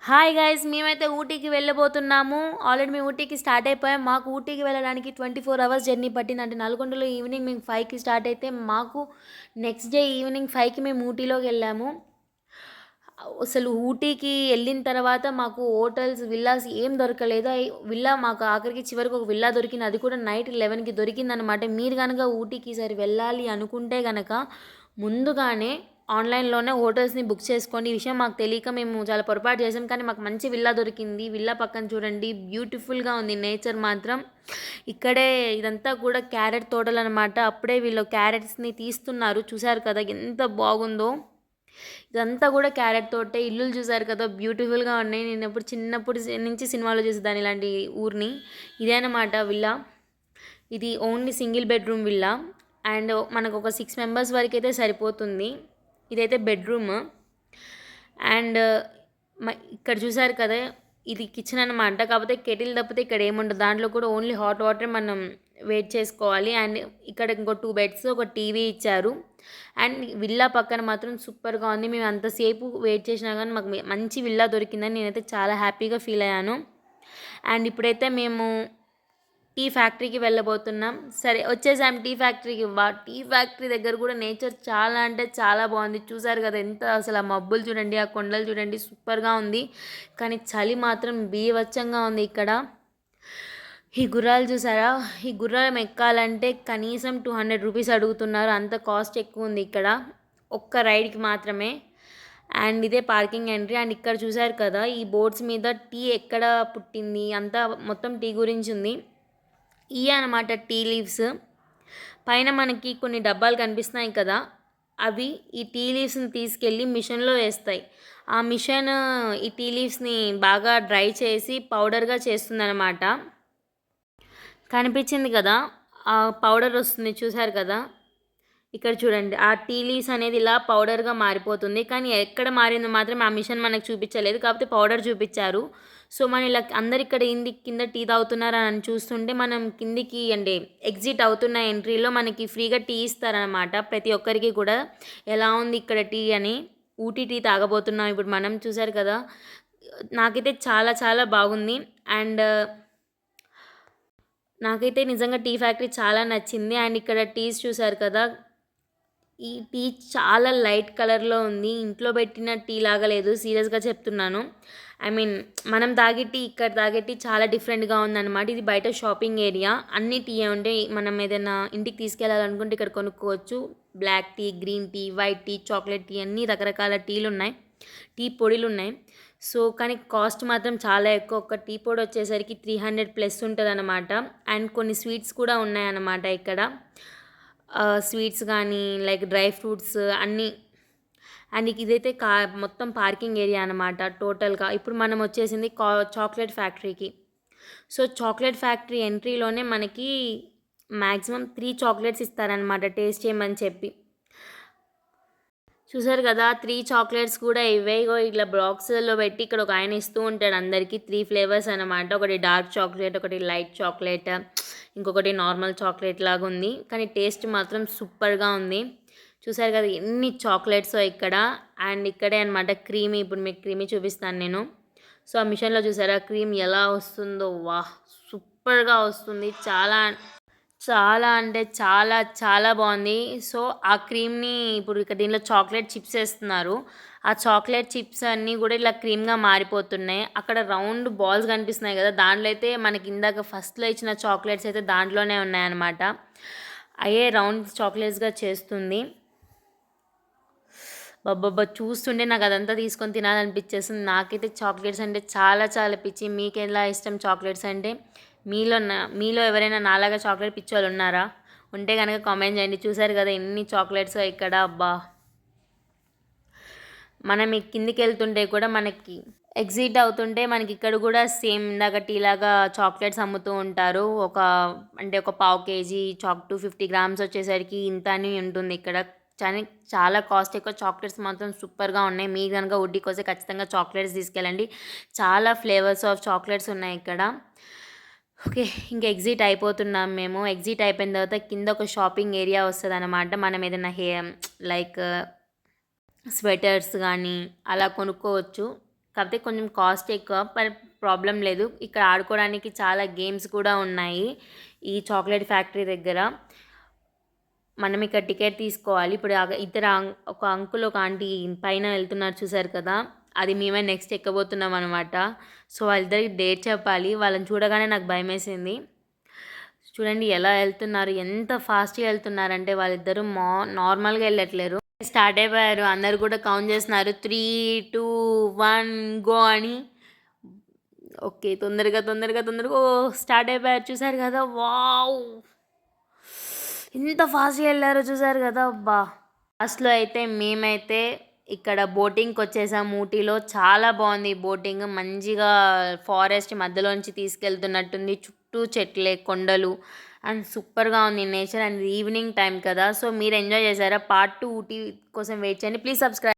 Hi guys, మేమైతే ఊటీకి వెళ్ళబోతున్నాము. Already మేము ఊటీకి start అయిపోయాం. మాకు ఊటీకి వెళ్ళడానికి 24 అవర్స్ జర్నీ పట్టింది. అంటే నల్గొండలో ఈవినింగ్ మేము 5కి స్టార్ట్ అయితే మాకు నెక్స్ట్ డే ఈవినింగ్ 5కి మేము ఊటీలోకి వెళ్ళాము. అసలు ఊటీకి వెళ్ళిన తర్వాత మాకు హోటల్స్, విల్లాస్ ఏం దొరకలేదు. విల్లా మాకు ఆఖరికి చివరికి ఒక విల్లా దొరికింది. అది కూడా నైట్ 11కి దొరికిందనమాట. మీరు కనుక ఊటీకి ఈసారి వెళ్ళాలి అనుకుంటే కనుక ముందుగానే ఆన్లైన్లోనే హోటల్స్ని బుక్ చేసుకోండి. ఈ విషయం మాకు తెలియక మేము చాలా పొరపాటు చేసాం. కానీ మాకు మంచి విల్లా దొరికింది. విల్లా పక్కన చూడండి, బ్యూటిఫుల్గా ఉంది నేచర్ మాత్రం. ఇక్కడే ఇదంతా కూడా క్యారెట్ తోటలు అనమాట. అప్పుడే వీళ్ళు క్యారెట్స్ని తీస్తున్నారు. చూసారు కదా ఎంత బాగుందో. ఇదంతా కూడా క్యారెట్ తోటే. ఇల్లులు చూసారు కదా బ్యూటిఫుల్గా ఉన్నాయి. నేను ఎప్పుడు చిన్నప్పుడు నుంచి సినిమాలో చూసేదాన్ని ఇలాంటి ఊరిని. ఇదే అన్నమాట విల్లా. ఇది only single bedroom villa. And మనకు ఒక 6 మెంబర్స్ వరకు అయితే సరిపోతుంది. ఇదైతే బెడ్రూమ్. అండ్ ఇక్కడ చూసారు కదా, ఇది కిచెన్ అనమాట. కాకపోతే కెటిల్ తప్పితే ఇక్కడ ఏముండదు. దాంట్లో కూడా ఓన్లీ హాట్ వాటర్ మనం వెయిట్ చేసుకోవాలి. అండ్ ఇక్కడ ఇంకో 2 బెడ్స్, ఒక టీవీ ఇచ్చారు. అండ్ విల్లా పక్కన మాత్రం సూపర్గా ఉంది. మేము అంతసేపు వెయిట్ చేసినా కానీ మాకు మంచి విల్లా దొరికిందని నేనైతే చాలా హ్యాపీగా ఫీల్ అయ్యాను. అండ్ ఇప్పుడైతే మేము టీ ఫ్యాక్టరీకి వెళ్ళబోతున్నాం. సరే వచ్చేసాం టీ ఫ్యాక్టరీకి. టీ ఫ్యాక్టరీ దగ్గర కూడా నేచర్ చాలా అంటే చాలా బాగుంది. చూసారు కదా ఎంత, అసలు ఆ మబ్బులు చూడండి, ఆ కొండలు చూడండి, సూపర్గా ఉంది. కానీ చలి మాత్రం బీభత్సంగా ఉంది ఇక్కడ. ఈ గుర్రాలు చూసారా, ఈ గుర్రం ఎక్కాలంటే కనీసం 200 రూపీస్ అడుగుతున్నారు. అంత కాస్ట్ ఎక్కువ ఉంది ఇక్కడ ఒక్క రైడ్కి మాత్రమే. అండ్ ఇదే పార్కింగ్ ఎంట్రీ. అండ్ ఇక్కడ చూసారు కదా, ఈ బోర్డ్స్ మీద టీ ఎక్కడ పుట్టింది అంతా మొత్తం టీ గురించి ఉంది. ఇవే అనమాట టీ లీవ్స్. పైన మనకి కొన్ని డబ్బాలు కనిపిస్తున్నాయి కదా, అవి ఈ టీ లీవ్స్ని తీసుకెళ్ళి మిషన్లో వేస్తాయి. ఆ మిషన్ ఈ టీ లీవ్స్ని బాగా డ్రై చేసి పౌడర్గా చేస్తుందన్నమాట. కనిపించింది కదా, ఆ పౌడర్ వస్తుంది చూసారు కదా. ఇక్కడ చూడండి, ఆ టీ లీవ్స్ అనేది ఇలా పౌడర్గా మారిపోతుంది. కానీ ఎక్కడ మారిందో మాత్రం ఆ మిషన్ మనకు చూపించలేదు, కాకపోతే పౌడర్ చూపించారు. సో మనం ఇలా అందరు ఇక్కడ కింద టీ తాగుతున్నారు అని చూస్తుంటే మనం కిందికి అంటే ఎగ్జిట్ అవుతున్న ఎంట్రీలో మనకి ఫ్రీగా టీ ఇస్తారనమాట ప్రతి ఒక్కరికి కూడా. ఎలా ఉంది ఇక్కడ టీ అని. ఊటీ టీ తాగబోతున్నాం ఇప్పుడు మనం. చూసారు కదా, నాకైతే చాలా చాలా బాగుంది. అండ్ నాకైతే నిజంగా టీ ఫ్యాక్టరీ చాలా నచ్చింది. అండ్ ఇక్కడ టీస్ చూసారు కదా, ఈ టీ చాలా లైట్ కలర్లో ఉంది. ఇంట్లో పెట్టిన టీ లాగా లేదు, సీరియస్గా చెప్తున్నాను. ఐ మీన్ మనం తాగే టీ ఇక్కడ తాగే టీ చాలా డిఫరెంట్గా ఉందన్నమాట. ఇది బయట షాపింగ్ ఏరియా. అన్ని టీ ఉంటాయి. మనం ఏదైనా ఇంటికి తీసుకెళ్ళాలనుకుంటే ఇక్కడ కొనుక్కోవచ్చు. Black tea, green tea, white tea, chocolate tea, అన్ని రకరకాల టీలు ఉన్నాయి, టీ పొడిలు ఉన్నాయి. సో కానీ కాస్ట్ మాత్రం చాలా ఎక్కువ. ఒక టీ పొడి వచ్చేసరికి 300+ ఉంటుంది అనమాట. అండ్ కొన్ని స్వీట్స్ కూడా ఉన్నాయన్నమాట ఇక్కడ. స్వీట్స్ కానీ లైక్ డ్రై ఫ్రూట్స్ అన్నీ. అండ్ ఇదైతే మొత్తం పార్కింగ్ ఏరియా అనమాట టోటల్గా. ఇప్పుడు మనం వచ్చేసింది చాక్లెట్ ఫ్యాక్టరీకి. సో చాక్లెట్ ఫ్యాక్టరీ ఎంట్రీలోనే మనకి మ్యాక్సిమం 3 చాక్లెట్స్ ఇస్తారనమాట టేస్ట్ చేయమని చెప్పి. చూసారు కదా, 3 చాక్లెట్స్ కూడా ఇవేగో ఇట్లా బాక్స్లో పెట్టి ఇక్కడ ఒక ఆయన ఇస్తూ ఉంటాడు అందరికీ. 3 ఫ్లేవర్స్ అనమాట. ఒకటి డార్క్ చాక్లెట్, ఒకటి లైట్ చాక్లెట్, ఇంకొకటి నార్మల్ చాక్లెట్ లాగా ఉంది. కానీ టేస్ట్ మాత్రం సూపర్గా ఉంది. చూసారు కదా ఎన్ని చాక్లెట్స్ ఇక్కడ. అండ్ ఇక్కడే అనమాట క్రీమీ. ఇప్పుడు మీకు క్రీమీ చూపిస్తాను నేను. సో ఆ మిషన్లో చూసారా క్రీమ్ ఎలా వస్తుందో, వాహ్ సూపర్గా వస్తుంది. చాలా చాలా అంటే చాలా చాలా బాగుంది. సో ఆ క్రీమ్ని ఇప్పుడు ఇక్కడ దీనిలో చాక్లెట్ చిప్స్ వేస్తున్నారు. ఆ చాక్లెట్ చిప్స్ అన్నీ కూడా ఇలా క్రీమ్గా మారిపోతున్నాయి. అక్కడ రౌండ్ బాల్స్ కనిపిస్తున్నాయి కదా, దాంట్లో అయితే మనకి ఇందాక ఫస్ట్లో ఇచ్చిన చాక్లెట్స్ అయితే దాంట్లోనే ఉన్నాయన్నమాట. అయ్యే రౌండ్ చాక్లెట్స్గా చేస్తుంది. బాబ్బా చూస్తుంటే నాకు అదంతా తీసుకొని తినాలనిపించేస్తుంది. నాకైతే చాక్లెట్స్ అంటే చాలా చాలా పిచ్చి. మీకు ఎలా ఇష్టం చాక్లెట్స్ అంటే? మీలో ఎవరైనా నాలాగా చాక్లెట్ పిచ్చి వాళ్ళు ఉన్నారా? ఉంటే కనుక కామెంట్ చేయండి. చూసారు కదా ఎన్ని చాక్లెట్స్ ఇక్కడ. అబ్బా, మనం కిందికి వెళ్తుంటే కూడా మనకి ఎగ్జిట్ అవుతుంటే మనకి ఇక్కడ కూడా సేమ్ ఇందాక టీలాగా చాక్లెట్స్ అమ్ముతూ ఉంటారు. ఒక పావు కేజీ 250 గ్రామ్స్ వచ్చేసరికి ఇంత అని ఉంటుంది ఇక్కడ. చాలా కాస్ట్ ఎక్కువ. చాక్లెట్స్ మాత్రం సూపర్గా ఉన్నాయి. మీరు కనుక ఊటీకి వస్తే ఖచ్చితంగా చాక్లెట్స్ తీసుకెళ్ళండి. చాలా ఫ్లేవర్స్ ఆఫ్ చాక్లెట్స్ ఉన్నాయి ఇక్కడ. ఓకే, ఇంకా ఎగ్జిట్ అయిపోతున్నాం మేము. ఎగ్జిట్ అయిపోయిన తర్వాత కింద ఒక షాపింగ్ ఏరియా వస్తుంది అనమాట. మనం ఏదైనా లైక్ స్వెటర్స్ కానీ అలా కొనుక్కోవచ్చు. కాకపోతే కొంచెం కాస్ట్ ఎక్కువ, ప్రాబ్లం లేదు. ఇక్కడ ఆడుకోవడానికి చాలా గేమ్స్ కూడా ఉన్నాయి ఈ చాక్లెట్ ఫ్యాక్టరీ దగ్గర. మనం ఇక్కడ టికెట్ తీసుకోవాలి. ఇప్పుడు ఒక అంకుల్ ఒక ఆంటీ పైన వెళ్తున్నారు చూసారు కదా, అది మేమే నెక్స్ట్ ఎక్కబోతున్నాం అనమాట. సో వాళ్ళిద్దరికి డేట్ చెప్పాలి. వాళ్ళని చూడగానే నాకు భయం వేసింది. చూడండి ఎలా వెళ్తున్నారు, ఎంత ఫాస్ట్గా వెళ్తున్నారంటే వాళ్ళిద్దరూ నార్మల్గా వెళ్ళట్లేరు. స్టార్ట్ అయిపోయారు, అందరు కూడా కౌంట్ చేస్తున్నారు 3, 2, 1 గో అని. ఓకే, తొందరగా తొందరగా తొందరగా స్టార్ట్ అయిపోయారు. చూసారు కదా, వావ్ ఎంత ఫాస్ట్గా వెళ్ళారో చూసారు కదా. అబ్బా, లాస్ట్లో అయితే మేమైతే ఇక్కడ బోటింగ్కి వచ్చేసాం. ఊటీలో చాలా బాగుంది బోటింగ్, మంచిగా ఫారెస్ట్ మధ్యలోంచి తీసుకెళ్తున్నట్టుంది, చుట్టూ చెట్లే కొండలు అండ్ సూపర్గా ఉంది నేచర్. అండ్ ఈవినింగ్ టైం కదా, సో మీరు ఎంజాయ్ చేశారా? పార్ట్ 2 ఊటీ కోసం వెయిట్ చేయండి. Please subscribe.